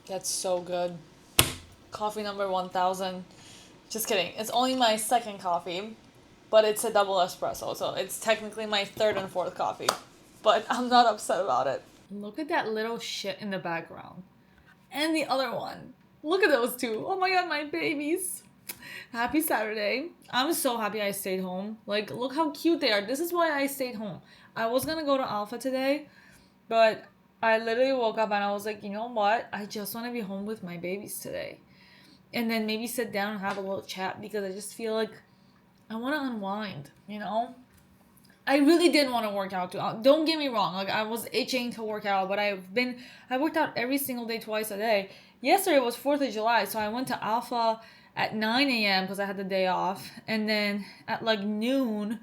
That's so good. Coffee number 1000. Just kidding. It's only my second coffee, but it's a double espresso, so it's technically my third and fourth coffee. But I'm not upset about it. Look at that little shit in the background. And the other one. Look at those two. Oh my god, my babies. Happy Saturday. I'm so happy I stayed home. Like, look how cute they are. This is why I stayed home. I was gonna go to Alpha today, but I literally woke up and I was like, you know what? I just want to be home with my babies today. And then maybe sit down and have a little chat because I just feel like I want to unwind, you know? I really did want to work out too. Don't get me wrong. Like, I was itching to work out, but I worked out every single day, twice a day. Yesterday was 4th of July, so I went to Alpha at 9 a.m. because I had the day off. And then at like noon,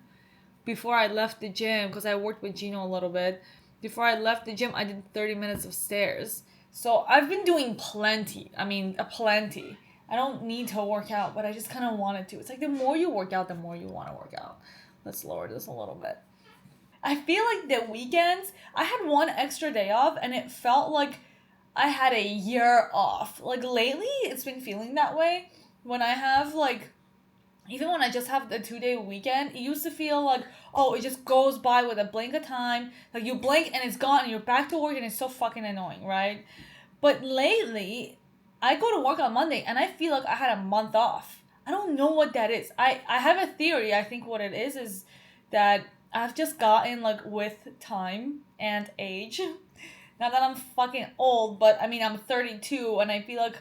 before I left the gym, because I worked with Gino a little bit, before I left the gym, I did 30 minutes of stairs. So I've been doing plenty. I mean, a plenty. I don't need to work out, but I just kind of wanted to. It's like the more you work out, the more you want to work out. Let's lower this a little bit. I feel like the weekends, I had one extra day off and it felt like I had a year off. Like lately, it's been feeling that way. When I have like, even when I just have the 2 day weekend, it used to feel like, oh, it just goes by with a blink of time. Like you blink and it's gone and you're back to work and it's so fucking annoying, right? But lately, I go to work on Monday and I feel like I had a month off. I don't know what that is. I have a theory. I think what it is that I've just gotten like with time and age. Not that I'm fucking old, but I mean I'm 32 and I feel like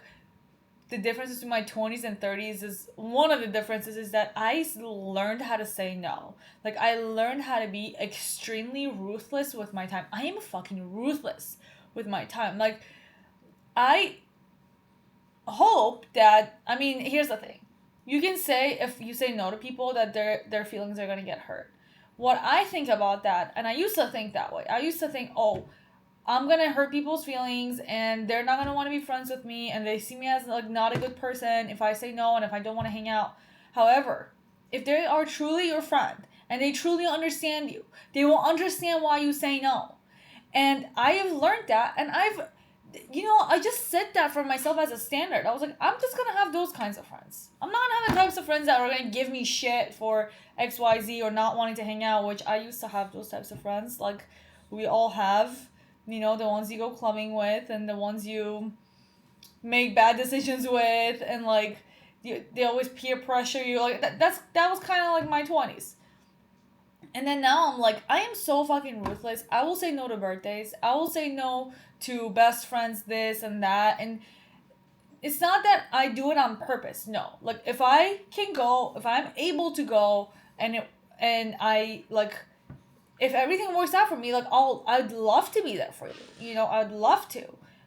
the difference between my 20s and 30s is one of the differences is that I learned how to say no. Like I learned how to be extremely ruthless with my time. I am fucking ruthless with my time. Like I hope that, I mean, here's the thing. You can say if you say no to people that their feelings are going to get hurt. What I think about that, and I used to think that way. I used to think, "Oh, I'm going to hurt people's feelings and they're not going to want to be friends with me and they see me as like not a good person if I say no and if I don't want to hang out." However, if they are truly your friend and they truly understand you, they will understand why you say no. And I have learned that and I just set that for myself as a standard. I was like, I'm just gonna have those kinds of friends. I'm not gonna have the types of friends that are gonna give me shit for XYZ or not wanting to hang out, which I used to have those types of friends. Like, we all have, the ones you go clubbing with and the ones you make bad decisions with, and like, they always peer pressure you. Like, that was kind of like my 20s. And then now I'm like, I am so fucking ruthless. I will say no to birthdays. I will say no to best friends, this and that. And it's not that I do it on purpose. No. Like if I can go, if I'm able to go and I like if everything works out for me, like I'd love to be there for you. I'd love to.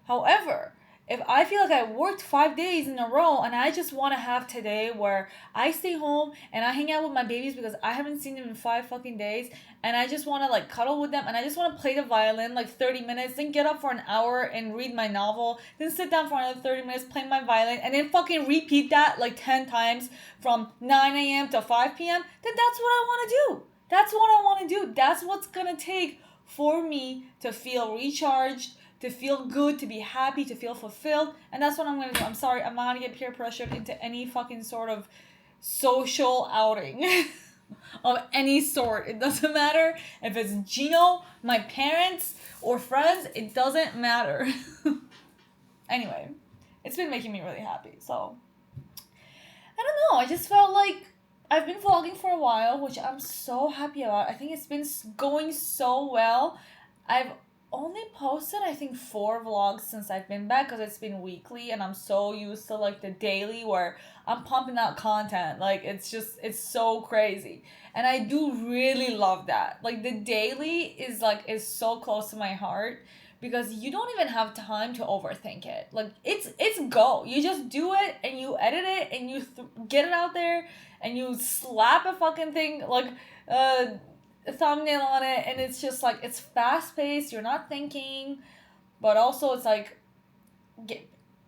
However, if I feel like I worked 5 days in a row and I just want to have today where I stay home and I hang out with my babies because I haven't seen them in 5 fucking days and I just want to like cuddle with them and I just want to play the violin like 30 minutes, then get up for an hour and read my novel, then sit down for another 30 minutes, play my violin, and then fucking repeat that like 10 times from 9 a.m. to 5 p.m., then that's what I want to do. That's what I want to do. That's what's going to take for me to feel recharged, to feel good, to be happy, to feel fulfilled. And that's what I'm going to do. I'm sorry, I'm not going to get peer pressured into any fucking sort of social outing of any sort. It doesn't matter if it's Gino, my parents, or friends. It doesn't matter. Anyway, it's been making me really happy. So, I don't know. I just felt like I've been vlogging for a while, which I'm so happy about. I think it's been going so well. I've only posted, I think, 4 vlogs since I've been back because it's been weekly and I'm so used to, like, the daily where I'm pumping out content. Like, it's so crazy. And I do really love that. Like, the daily is so close to my heart because you don't even have time to overthink it. Like, it's go. You just do it and you edit it and you get it out there and you slap a fucking thing, like, a thumbnail on it, and it's just like, it's fast paced, you're not thinking, but also it's like,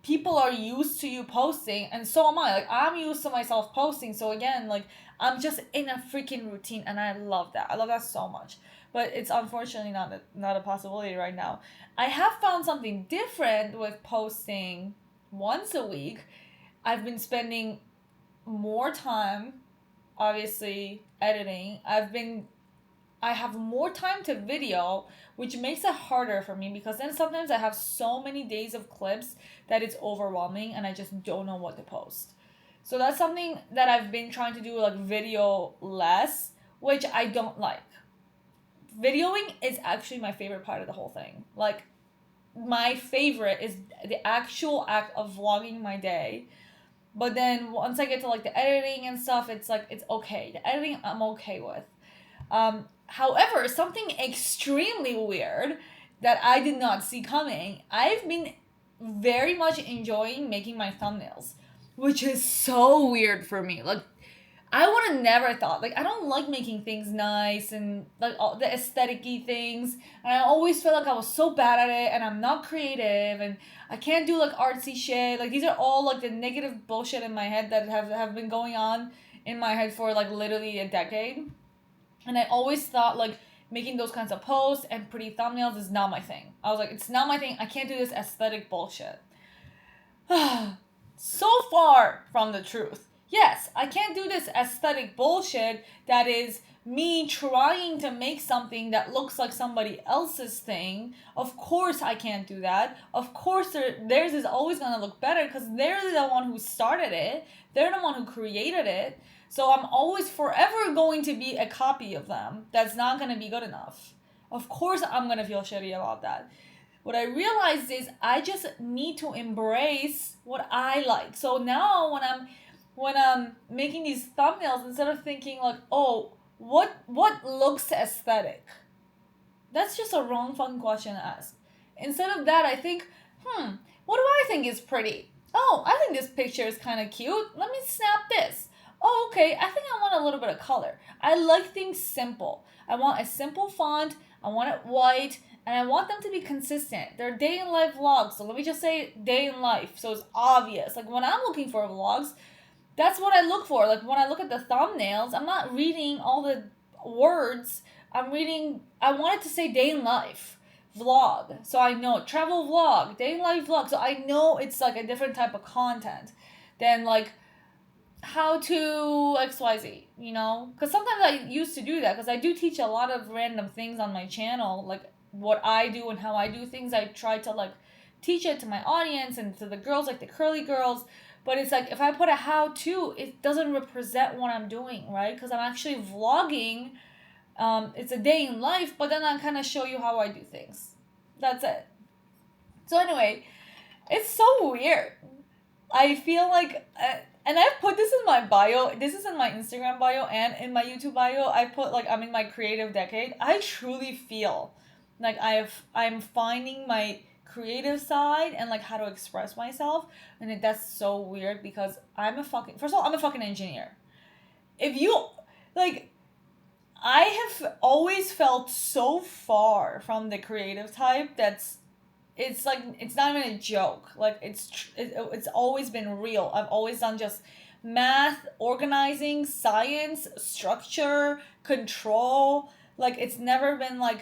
people are used to you posting, and so am I. Like, I'm used to myself posting, so again, like, I'm just in a freaking routine, and I love that. I love that so much. but it's unfortunately not a possibility right now. I have found something different with posting once a week. I've been spending more time, obviously, editing. I have more time to video, which makes it harder for me because then sometimes I have so many days of clips that it's overwhelming and I just don't know what to post. So that's something that I've been trying to do, like video less, which I don't like. Videoing is actually my favorite part of the whole thing. Like, my favorite is the actual act of vlogging my day. But then once I get to like the editing and stuff, it's like it's okay. The editing I'm okay with. However, something extremely weird that I did not see coming. I've been very much enjoying making my thumbnails, which is so weird for me. Like, I would have never thought. Like, I don't like making things nice and like all the aesthetic-y things. And I always felt like I was so bad at it and I'm not creative and I can't do like artsy shit. Like, these are all like the negative bullshit in my head that have been going on in my head for like literally a decade. And I always thought like making those kinds of posts and pretty thumbnails is not my thing. I was like, it's not my thing. I can't do this aesthetic bullshit. So far from the truth. Yes, I can't do this aesthetic bullshit that is me trying to make something that looks like somebody else's thing. Of course I can't do that. Of course theirs is always going to look better because they're the one who started it. They're the one who created it. So I'm always forever going to be a copy of them that's not going to be good enough. Of course I'm going to feel shitty about that. What I realized is I just need to embrace what I like. So now when I'm making these thumbnails, instead of thinking like, oh, what looks aesthetic? That's just a wrong fucking question to ask. Instead of that, I think, what do I think is pretty? Oh, I think this picture is kind of cute. Let me snap this. Oh, okay, I think I want a little bit of color. I like things simple. I want a simple font. I want it white. And I want them to be consistent. They're day in life vlogs. So let me just say day in life. So it's obvious. Like when I'm looking for vlogs, that's what I look for. Like when I look at the thumbnails, I'm not reading all the words. I want it to say day in life vlog. So I know travel vlog, day in life vlog. So I know it's like a different type of content than like how to XYZ, you know? Because sometimes I used to do that because I do teach a lot of random things on my channel. Like what I do and how I do things. I try to like teach it to my audience and to the girls, like the curly girls. But it's like if I put a how to, it doesn't represent what I'm doing, right? Because I'm actually vlogging. It's a day in life, but then I kind of show you how I do things. That's it. So anyway, it's so weird. I feel like, and I've put this in my bio. This is in my Instagram bio and in my YouTube bio. I put like I'm in my creative decade. I truly feel like I'm finding my creative side and like how to express myself, and that's so weird because first of all, I'm a fucking engineer. If you like, I have always felt so far from the creative type it's like it's not even a joke. Like it's always been real. I've always done just math, organizing, science, structure, control. Like it's never been like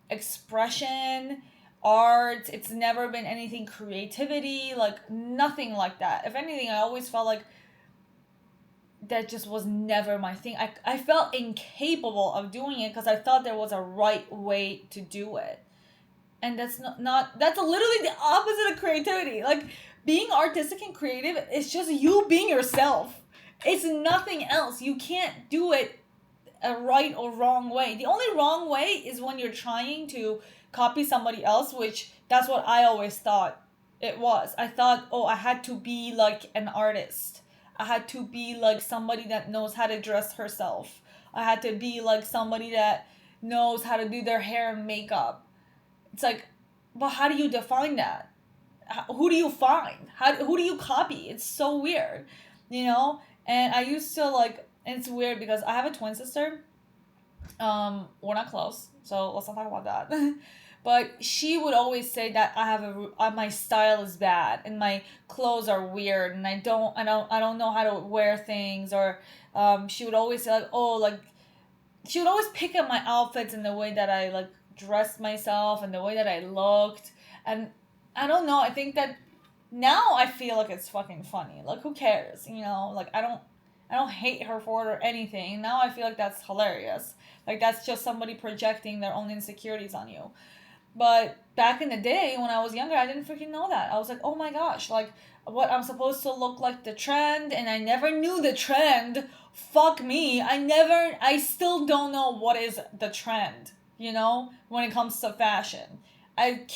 expression, art. It's never been anything creativity, like nothing like that. If anything, I always felt like that just was never my thing. I felt incapable of doing it because I thought there was a right way to do it. And that's not that's literally the opposite of creativity. Like being artistic and creative is just you being yourself. It's nothing else. You can't do it a right or wrong way. The only wrong way is when you're trying to copy somebody else, which that's what I always thought it was. I thought, oh, I had to be like an artist. I had to be like somebody that knows how to dress herself. I had to be like somebody that knows how to do their hair and makeup. It's like, but how do you define that? Who do you find? Who do you copy? It's so weird, you know? And I used to like, and it's weird because I have a twin sister. We're not close, so let's not talk about that. But she would always say that my style is bad and my clothes are weird and I don't know how to wear things, or she would always say like, oh, like she would always pick at my outfits and the way that I like dressed myself and the way that I looked. And I don't know, I think that now I feel like it's fucking funny. Like, who cares? You know, like I don't hate her for it or anything. Now I feel like that's hilarious. Like, that's just somebody projecting their own insecurities on you. But back in the day when I was younger, I didn't freaking know that. I was like, oh my gosh, like, what, I'm supposed to look like the trend, and I never knew the trend. Fuck me. I still don't know what is the trend, you know, when it comes to fashion. I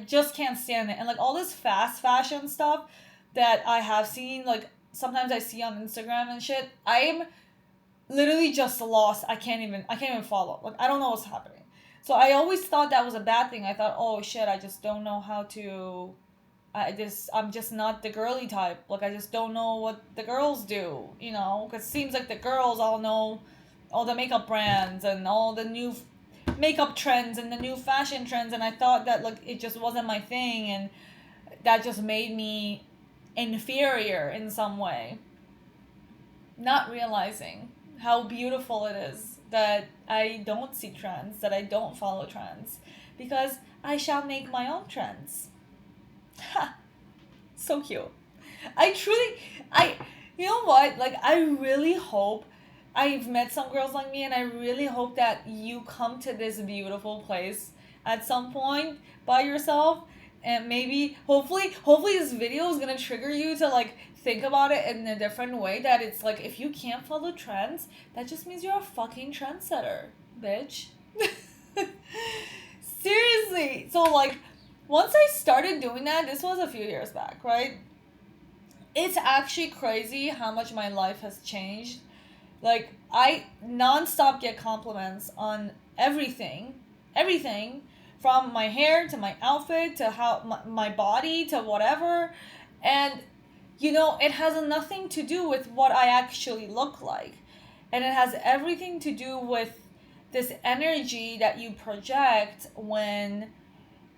just can't stand it. And like all this fast fashion stuff that I have seen, like sometimes I see on Instagram and shit, I'm literally just lost. I can't even follow. Like, I don't know what's happening. So I always thought that was a bad thing. I thought, oh shit, I just don't know how to. I'm just not the girly type. Like, I just don't know what the girls do, you know? Because it seems like the girls all know all the makeup brands and all the new makeup trends and the new fashion trends. And I thought that, like, it just wasn't my thing. And that just made me inferior in some way. Not realizing how beautiful it is that I don't see trends, that I don't follow trends. Because I shall make my own trends. Ha! So cute. You know what? Like, I really hope, I've met some girls like me, and I really hope that you come to this beautiful place at some point by yourself. And maybe, hopefully this video is gonna trigger you to, like, think about it in a different way. That it's like, if you can't follow trends, that just means you're a fucking trendsetter, bitch. Seriously. So, like, once I started doing that, this was a few years back, right? It's actually crazy how much my life has changed. Like, I nonstop get compliments on everything. Everything. From my hair to my outfit to how my body to whatever. And, you know, it has nothing to do with what I actually look like. And it has everything to do with this energy that you project when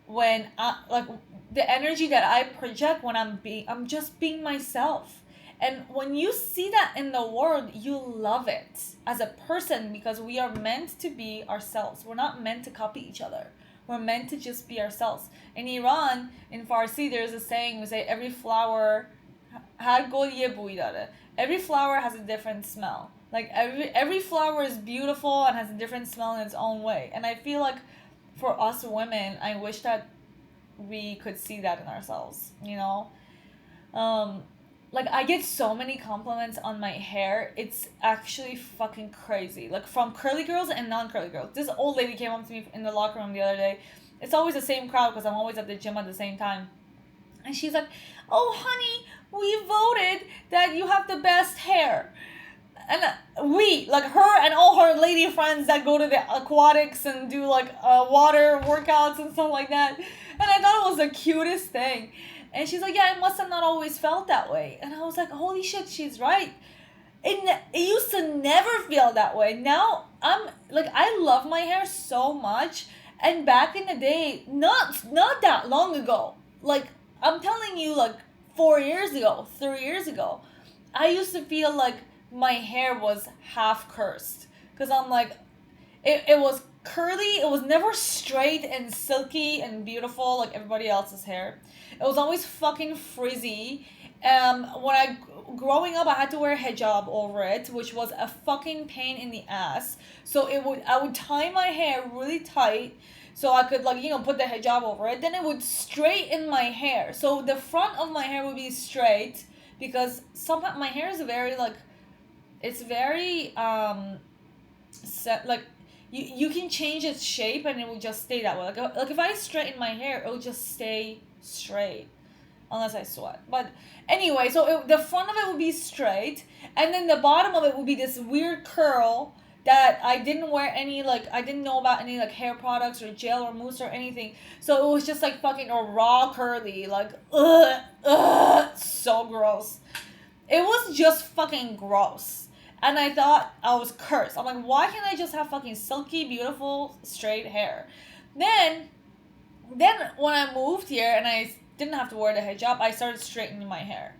like the energy that I project when I'm just being myself. And when you see that in the world, you love it as a person, because we are meant to be ourselves. We're not meant to copy each other. We're meant to just be ourselves. In Iran, in Farsi, there's a saying, we say every flower every flower has a different smell. Like every flower is beautiful and has a different smell in its own way. And I feel like for us women, I wish that we could see that in ourselves, you know? Like, I get so many compliments on my hair. It's actually fucking crazy. Like, from curly girls and non-curly girls. This old lady came up to me in the locker room the other day. It's always the same crowd because I'm always at the gym at the same time. And she's like, oh, honey, we voted that you have the best hair. And like her and all her lady friends that go to the aquatics and do, like, water workouts and stuff like that. And I thought it was the cutest thing. And she's like, yeah, I must have not always felt that way. And I was like, holy shit, she's right. It used to never feel that way. Now, I love my hair so much. And back in the day, not that long ago, like, I'm telling you, like, 4 years ago, 3 years ago, I used to feel like my hair was half cursed. Because I'm like, it was curly. It was never straight and silky and beautiful like everybody else's hair. It was always fucking frizzy. Growing up, I had to wear a hijab over it, which was a fucking pain in the ass. So I would tie my hair really tight so I could, like, you know, put the hijab over it. Then it would straighten my hair. So the front of my hair would be straight because somehow my hair is very, like, it's very, set, like, you can change its shape and it will just stay that way. Like if I straighten my hair, it will just stay straight. Unless I sweat. But anyway, so the front of it would be straight. And then the bottom of it would be this weird curl that I didn't wear any, like, I didn't know about any, like, hair products or gel or mousse or anything. So it was just, like, fucking a raw curly. Like, so gross. It was just fucking gross. And I thought I was cursed. I'm like, why can't I just have fucking silky, beautiful, straight hair? Then when I moved here and I didn't have to wear the hijab, I started straightening my hair.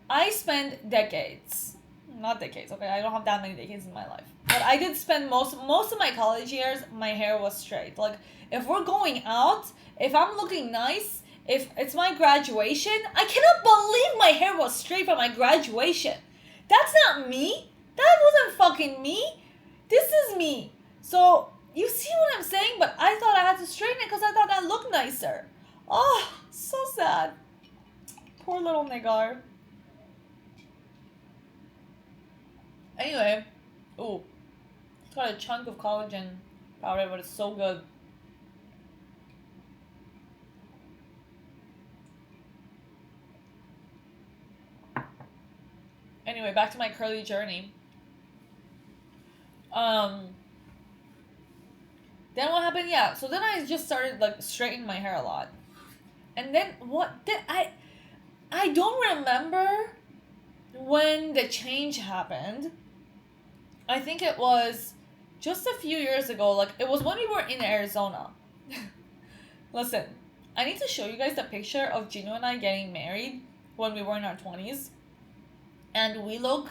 I spent decades. Not decades, okay? I don't have that many decades in my life. But I did spend most of my college years, my hair was straight. Like, if we're going out, if I'm looking nice, if it's my graduation, I cannot believe my hair was straight for my graduation. That's not me. That wasn't fucking me. This is me. So, you see what I'm saying? But I thought I had to straighten it because I thought that looked nicer. Oh, so sad. Poor little nigger. Anyway, ooh, it's got a chunk of collagen powder, but it's so good. Anyway, back to my curly journey. Then what happened? Yeah, so then I just started like straightening my hair a lot. And then what did I don't remember when the change happened. I think it was just a few years ago. Like, it was when we were in Arizona. Listen, I need to show you guys the picture of Gino and I getting married when we were in our 20s. And we look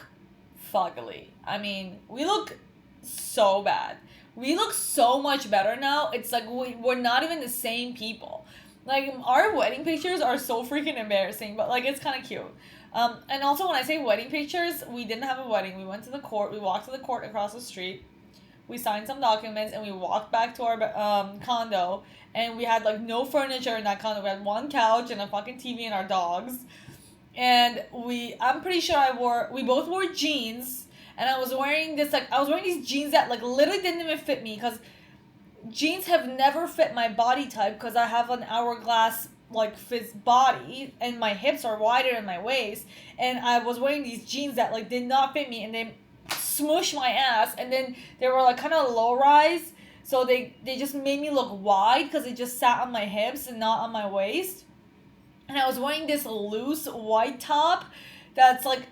fuggly. I mean, we look so bad. We look so much better now. It's like we're not even the same people. Like, our wedding pictures are so freaking embarrassing, but like, it's kind of cute. And also, when I say wedding pictures, we didn't have a wedding. We went to the court. We walked to the court across the street. We signed some documents, and we walked back to our condo. And we had like no furniture in that condo. We had one couch and a fucking TV and our dogs. And I'm pretty sure we both wore jeans. And I was wearing these jeans that like literally didn't even fit me, because jeans have never fit my body type, because I have an hourglass like fit body and my hips are wider than my waist, and I was wearing these jeans that like did not fit me, and they smushed my ass, and then they were like kind of low rise, so they just made me look wide because it just sat on my hips and not on my waist. And I was wearing this loose white top that's like,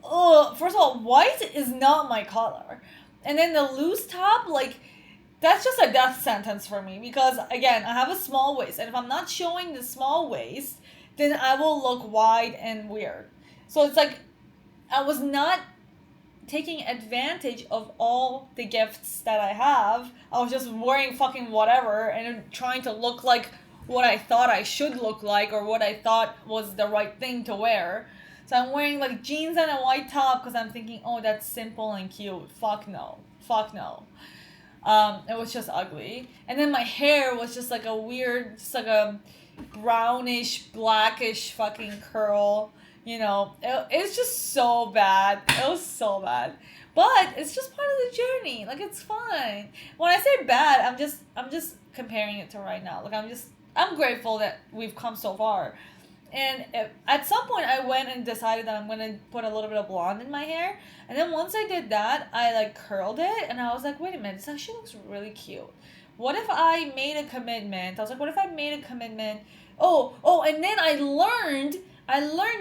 first of all, white is not my color. And then the loose top, like, that's just a death sentence for me, because, again, I have a small waist. And if I'm not showing the small waist, then I will look wide and weird. So it's like, I was not taking advantage of all the gifts that I have. I was just wearing fucking whatever and trying to look like what I thought I should look like, or what I thought was the right thing to wear. So I'm wearing like jeans and a white top because I'm thinking, oh, that's simple and cute. Fuck no. It was just ugly. And then my hair was just like a weird, just like a brownish, blackish fucking curl. You know, it's just so bad. It was so bad. But it's just part of the journey. Like, it's fine. When I say bad, I'm just comparing it to right now. Like, I'm grateful that we've come so far. And at some point, I went and decided that I'm going to put a little bit of blonde in my hair. And then once I did that, I, like, curled it. And I was like, wait a minute, this actually looks really cute. What if I made a commitment? I was like, what if I made a commitment? And then I learned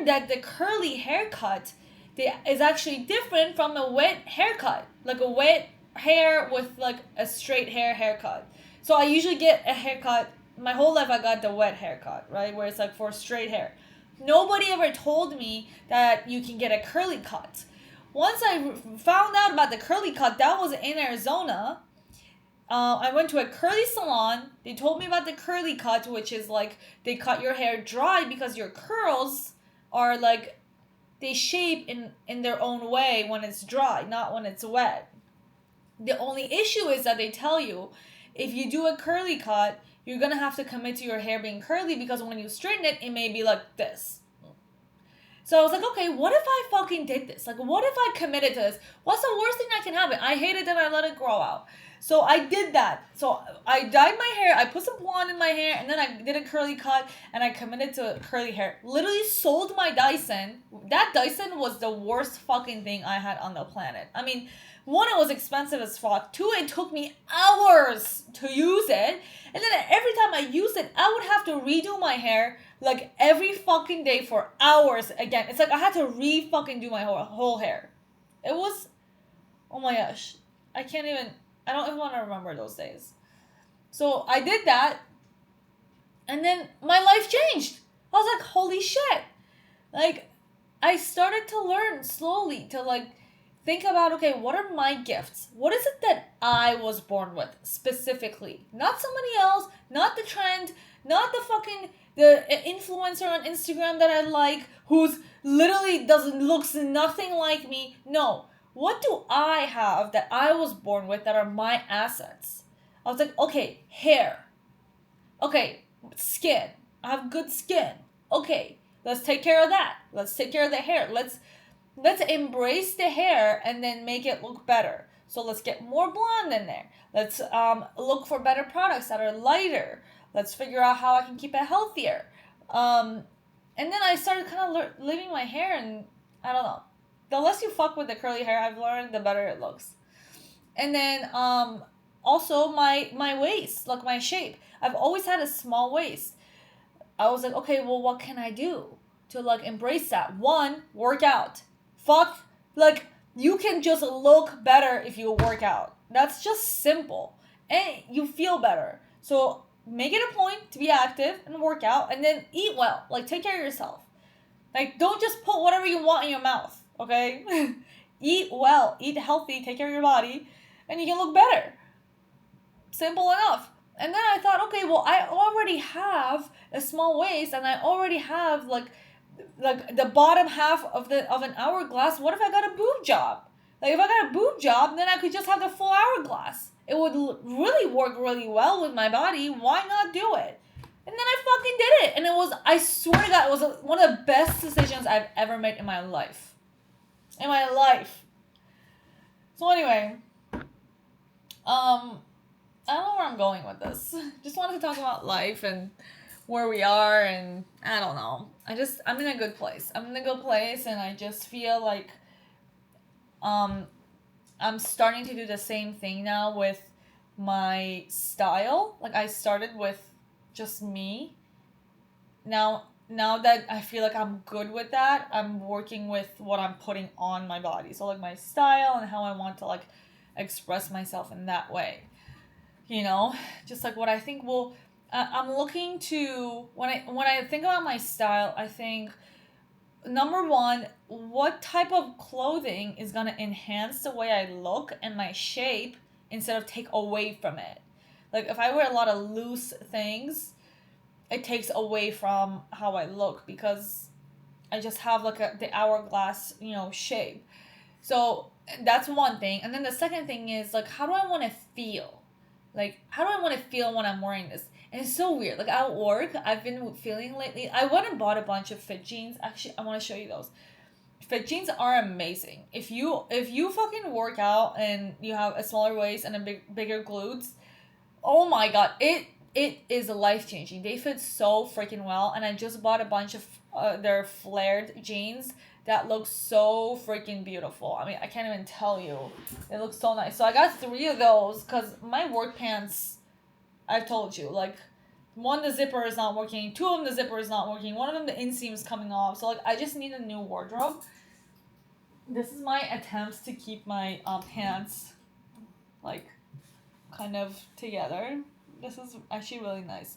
that the curly haircut is actually different from a wet haircut. Like, a wet hair with, like, a straight haircut. So I usually get a haircut. My whole life I got the wet haircut, right? Where it's like for straight hair. Nobody ever told me that you can get a curly cut. Once I found out about the curly cut, that was in Arizona. I went to a curly salon. They told me about the curly cut, which is like they cut your hair dry because your curls are like, they shape in their own way when it's dry, not when it's wet. The only issue is that they tell you, if you do a curly cut, you're going to have to commit to your hair being curly, because when you straighten it, it may be like this. So I was like, okay, what if I fucking did this? Like, what if I committed to this? What's the worst thing that can happen? I hated that I let it grow out. So I did that. So I dyed my hair, I put some blonde in my hair, and then I did a curly cut, and I committed to curly hair. Literally sold my Dyson. That Dyson was the worst fucking thing I had on the planet. I mean, one, it was expensive as fuck. Two, it took me hours to use it. And then every time I used it, I would have to redo my hair like every fucking day for hours again. It's like I had to fucking do my whole hair. It was, oh my gosh. I don't even want to remember those days. So I did that. And then my life changed. I was like, holy shit. Like, I started to learn slowly to like think about, okay, what are my gifts? What is it that I was born with specifically? Not somebody else, not the trend, not the influencer on Instagram that I like, who's literally looks nothing like me. No. What do I have that I was born with that are my assets? I was like, okay, hair. Okay, skin. I have good skin. Okay, let's take care of that. Let's take care of the hair. Let's embrace the hair and then make it look better. So let's get more blonde in there. Let's look for better products that are lighter. Let's figure out how I can keep it healthier. And then I started kind of leaving my hair, and I don't know. The less you fuck with the curly hair, I've learned, the better it looks. And then also my waist, like my shape. I've always had a small waist. I was like, okay, well, what can I do to like embrace that? One, work out. Fuck, like, you can just look better if you work out. That's just simple. And you feel better. So make it a point to be active and work out, and then eat well. Like, take care of yourself. Like, don't just put whatever you want in your mouth, okay? Eat well, eat healthy, take care of your body, and you can look better. Simple enough. And then I thought, okay, well, I already have a small waist, and I already have like the bottom half of an hourglass. What if I got a boob job? Like, if I got a boob job, then I could just have the full hourglass. It would really work really well with my body. Why not do it? And then I fucking did it. And it was, I swear to God, it was one of the best decisions I've ever made in my life. In my life. So anyway, I don't know where I'm going with this. Just wanted to talk about life and where we are, and I don't know. I'm in a good place. I'm in a good place, and I just feel like I'm starting to do the same thing now with my style. Like, I started with just me. Now that I feel like I'm good with that, I'm working with what I'm putting on my body. So like my style and how I want to like express myself in that way. You know, just like what I think will. I'm looking to, when I think about my style, I think, number one, what type of clothing is gonna enhance the way I look and my shape instead of take away from it. Like, if I wear a lot of loose things, it takes away from how I look, because I just have like the hourglass, shape. So that's one thing. And then the second thing is, like, how do I want to feel? Like, how do I want to feel when I'm wearing this? And it's so weird. Like, at work, I've been feeling lately, I went and bought a bunch of fit jeans. Actually, I want to show you those. Fit jeans are amazing. If you fucking work out and you have a smaller waist and a bigger glutes, oh my God, it is life-changing. They fit so freaking well. And I just bought a bunch of their flared jeans that look so freaking beautiful. I mean, I can't even tell you. It looks so nice. So I got 3 of those, because my work pants, I've told you, like, one, the zipper is not working. 2 of them, the zipper is not working. 1 of them, the inseam is coming off. So, like, I just need a new wardrobe. This is my attempts to keep my pants, like, kind of together. This is actually really nice.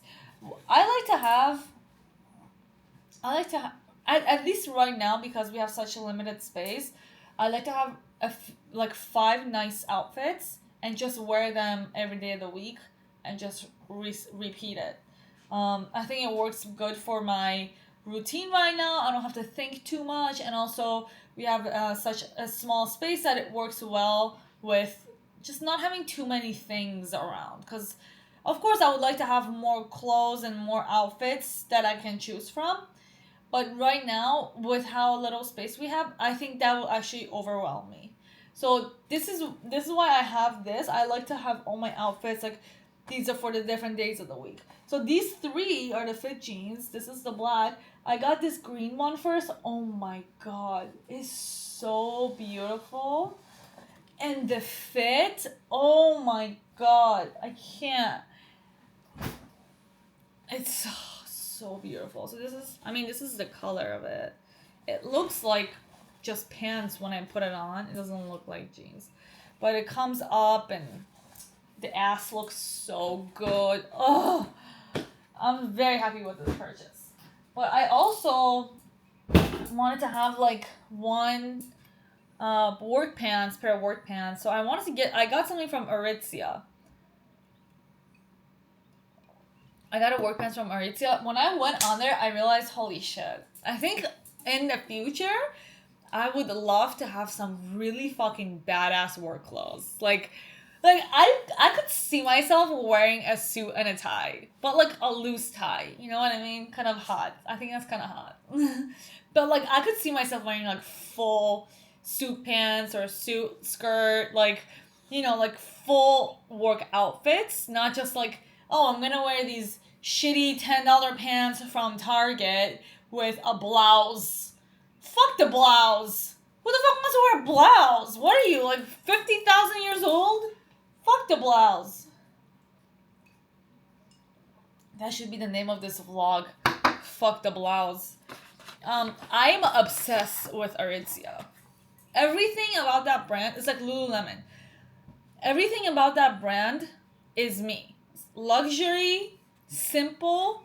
I like to have, at least right now, because we have such a limited space, I like to have 5 nice outfits and just wear them every day of the week and just repeat it. I think it works good for my routine right now. I don't have to think too much, and also we have such a small space that it works well with just not having too many things around. Because of course I would like to have more clothes and more outfits that I can choose from. But right now, with how little space we have, I think that will actually overwhelm me. So this is why I have this. I like to have all my outfits, like, these are for the different days of the week. So these 3 are the fit jeans. This is the black. I got this green one first. Oh my God. It's so beautiful. And the fit, oh my God. I can't. It's so beautiful. So this is the color of it. It looks like just pants when I put it on. It doesn't look like jeans. But it comes up, and the ass looks so good. Oh, I'm very happy with this purchase. But I also wanted to have like one work pants, pair of work pants. So I got something from Aritzia. I got a work pants from Aritzia. When I went on there, I realized, holy shit. I think in the future, I would love to have some really fucking badass work clothes. Like I could see myself wearing a suit and a tie, but like a loose tie. You know what I mean? Kind of hot. I think that's kind of hot. But like I could see myself wearing like full suit pants or suit skirt, like like full work outfits, not just like, oh, I'm gonna wear these shitty $10 pants from Target with a blouse. Fuck the blouse. Who the fuck wants to wear a blouse? What are you, like 50,000 years old? Fuck the blouse. That should be the name of this vlog. Fuck the blouse. I'm obsessed with Aritzia. Everything about that brand is like Lululemon. Everything about that brand is me. Luxury, simple,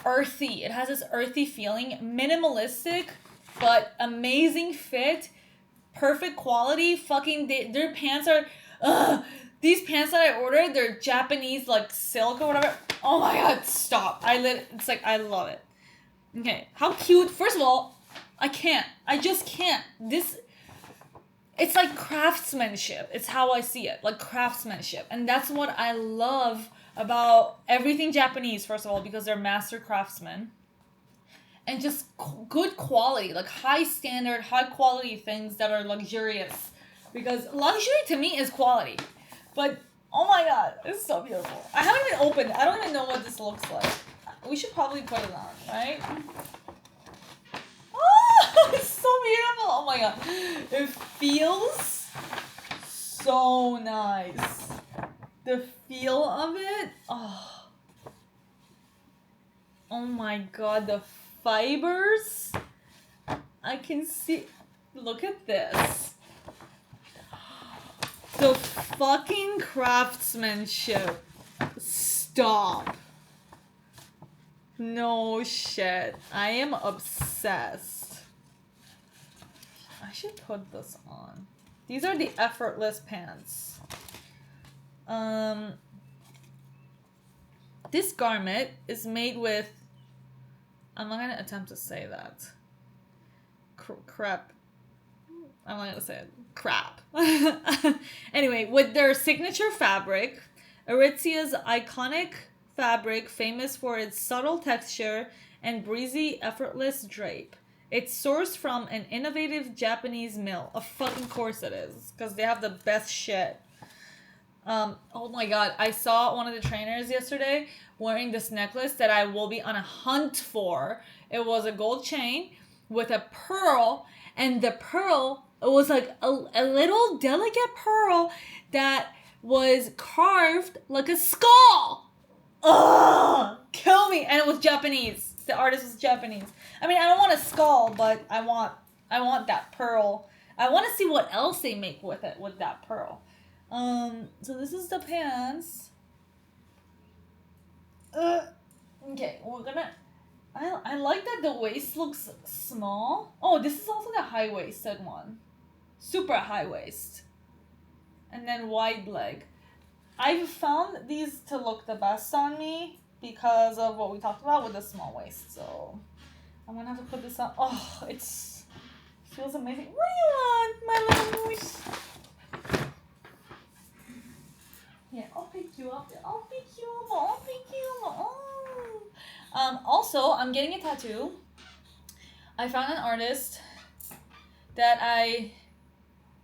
earthy. It has this earthy feeling, minimalistic, but amazing fit, perfect quality. Fucking, their pants are, these pants that I ordered, they're Japanese, like silk or whatever. Oh my god, stop. It's like, I love it. Okay, how cute. First of all, I just can't. It's like craftsmanship. It's how I see it, like craftsmanship. And that's what I love about everything Japanese, first of all, because they're master craftsmen. And just good quality, like high standard, high quality things that are luxurious. Because luxury to me is quality. But, oh my god, it's so beautiful. I haven't even opened it. I don't even know what this looks like. We should probably put it on, right? Oh, it's so beautiful. Oh my god. It feels so nice. The feel of it. Oh my god, the fibers. I can see. Look at this. The fucking craftsmanship. Stop. No shit. I am obsessed. I should put this on. These are the effortless pants. This garment is made with, I'm not gonna attempt to say that. Crap. I'm not gonna say it. Crap. Anyway, with their signature fabric, Aritzia's iconic fabric, famous for its subtle texture and breezy, effortless drape. It's sourced from an innovative Japanese mill. Of fucking course it is, because they have the best shit. Oh my god, I saw one of the trainers yesterday wearing this necklace that I will be on a hunt for. It was a gold chain with a pearl, and the pearl, it was like a little delicate pearl that was carved like a skull. Ugh! Kill me! And it was Japanese. The artist was Japanese. I mean, I don't want a skull, but I want that pearl. I want to see what else they make with it, with that pearl. So this is the pants. Okay, we're gonna... I like that the waist looks small. Oh, this is also the high-waisted one. Super high waist. And then wide leg. I've found these to look the best on me because of what we talked about with the small waist. So I'm gonna have to put this on. Oh, it feels amazing. What do you want, my little moose? Yeah, I'll pick you up. I'll pick you up. I'll pick you up. Oh. Also, I'm getting a tattoo. I found an artist that I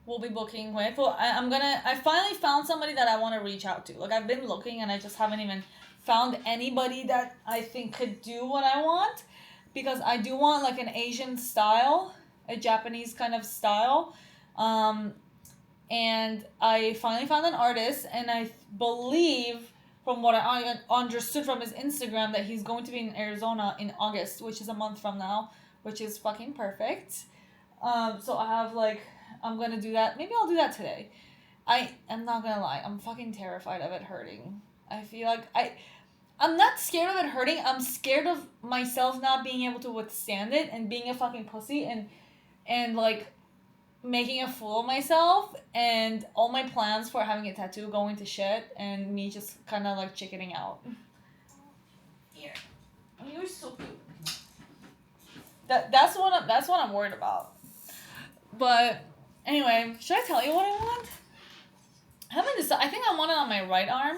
will be booking with. Well, I finally found somebody that I want to reach out to. Like, I've been looking and I just haven't even found anybody that I think could do what I want, because I do want like an Asian style, a Japanese kind of style. And I finally found an artist, and I believe, from what I understood from his Instagram, that he's going to be in Arizona in August, which is a month from now, which is fucking perfect. So I have like, I'm gonna do that. Maybe I'll do that today. I'm not gonna lie, I'm fucking terrified of it hurting. I feel like I'm not scared of it hurting. I'm scared of myself not being able to withstand it and being a fucking pussy and like making a fool of myself and all my plans for having a tattoo going to shit and me just kind of like chickening out. Here. Oh, you're so cute. That's what I'm worried about. But anyway, should I tell you what I want? I haven't decided. I think I want it on my right arm,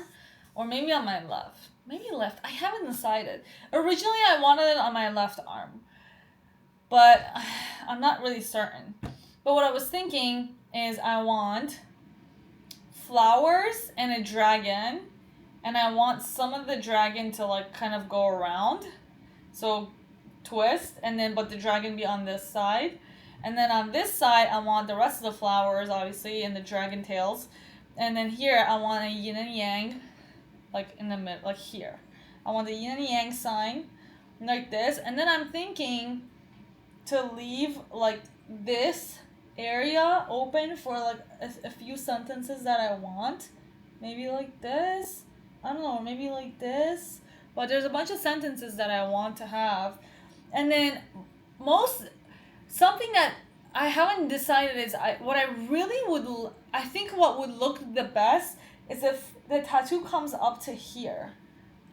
or maybe on my left. Maybe left. I haven't decided. Originally, I wanted it on my left arm, but I'm not really certain. But what I was thinking is I want flowers and a dragon, and I want some of the dragon to like kind of go around, so twist, and then but the dragon be on this side, and then on this side I want the rest of the flowers obviously and the dragon tails, and then here I want a yin and yang, like in the mid, like here, I want the yin and yang sign, like this, and then I'm thinking to leave like this area open for like a few sentences that I want. Maybe like this. I don't know, maybe like this. But there's a bunch of sentences that I want to have. And then something that I haven't decided is what I really I think what would look the best is if the tattoo comes up to here.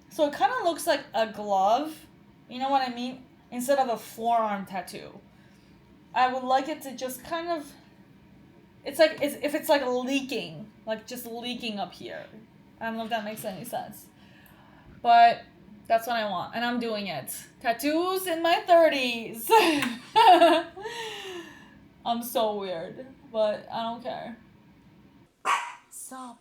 So it kind of looks like a glove. You know what I mean? Instead of a forearm tattoo. I would like it to just kind of, it's like, if it's like leaking, like just leaking up here. I don't know if that makes any sense. But that's what I want, and I'm doing it. Tattoos in my 30s. I'm so weird, but I don't care. Stop.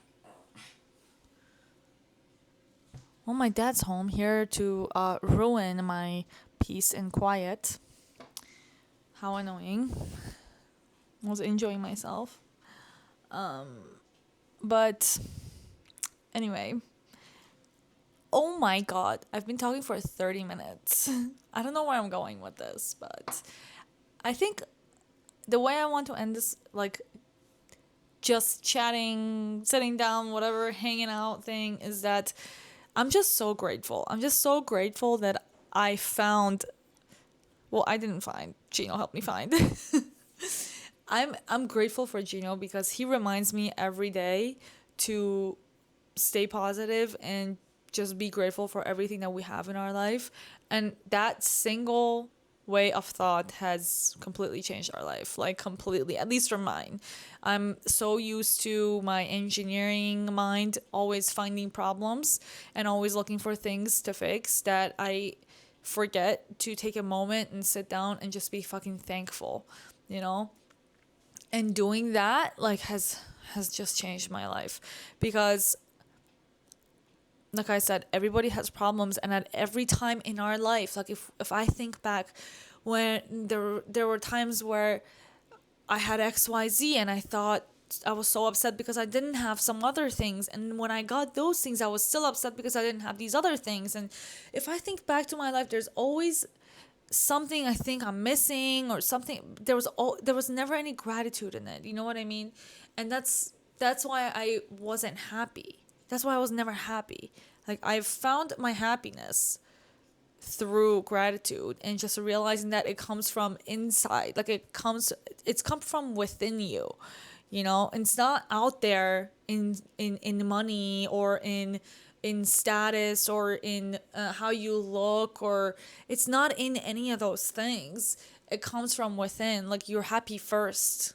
Well, my dad's home here to ruin my peace and quiet. How annoying. I was enjoying myself. But anyway. Oh my god. I've been talking for 30 minutes. I don't know where I'm going with this, but I think the way I want to end this, like, just chatting, sitting down, whatever, hanging out thing, is that I'm just so grateful. I'm just so grateful that I found, well, I didn't find, Gino helped me find. I'm grateful for Gino because he reminds me every day to stay positive and just be grateful for everything that we have in our life. And that single way of thought has completely changed our life, like completely, at least for mine. I'm so used to my engineering mind always finding problems and always looking for things to fix that I forget to take a moment and sit down and just be fucking thankful, you know? And doing that like has just changed my life because like I said, everybody has problems, and at every time in our life, like if I think back when there were times where I had XYZ and I thought I was so upset because I didn't have some other things, and when I got those things I was still upset because I didn't have these other things. And if I think back to my life, there's always something I think I'm missing or something. There was never any gratitude in it, you know what I mean? And that's why I wasn't happy. That's why I was never happy. Like, I've found my happiness through gratitude and just realizing that it comes from inside. Like, it's come from within you, you know? And it's not out there in money or in status or in how you look, or it's not in any of those things. It comes from within. Like, you're happy first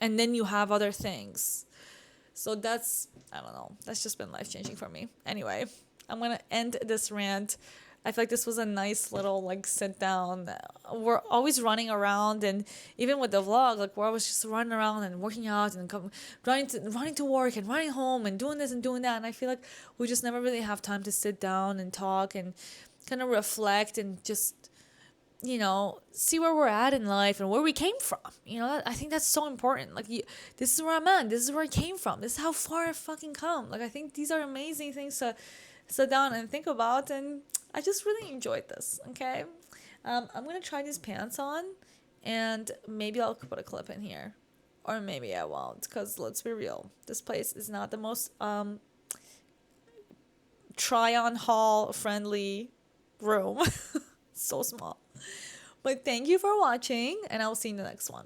and then you have other things. So that's, I don't know, that's just been life-changing for me. Anyway, I'm going to end this rant. I feel like this was a nice little, like, sit down. We're always running around, and even with the vlog, like, we're always just running around and working out and running to work and running home and doing this and doing that. And I feel like we just never really have time to sit down and talk and kind of reflect and just, you know, see where we're at in life and where we came from. You know, I think that's so important. Like, this is where I'm at. This is where I came from. This is how far I've fucking come. Like, I think these are amazing things to sit down and think about. And I just really enjoyed this, okay? I'm going to try these pants on. And maybe I'll put a clip in here. Or maybe I won't. Because let's be real. This place is not the most try-on haul friendly room. So small. But thank you for watching, and I'll see you in the next one.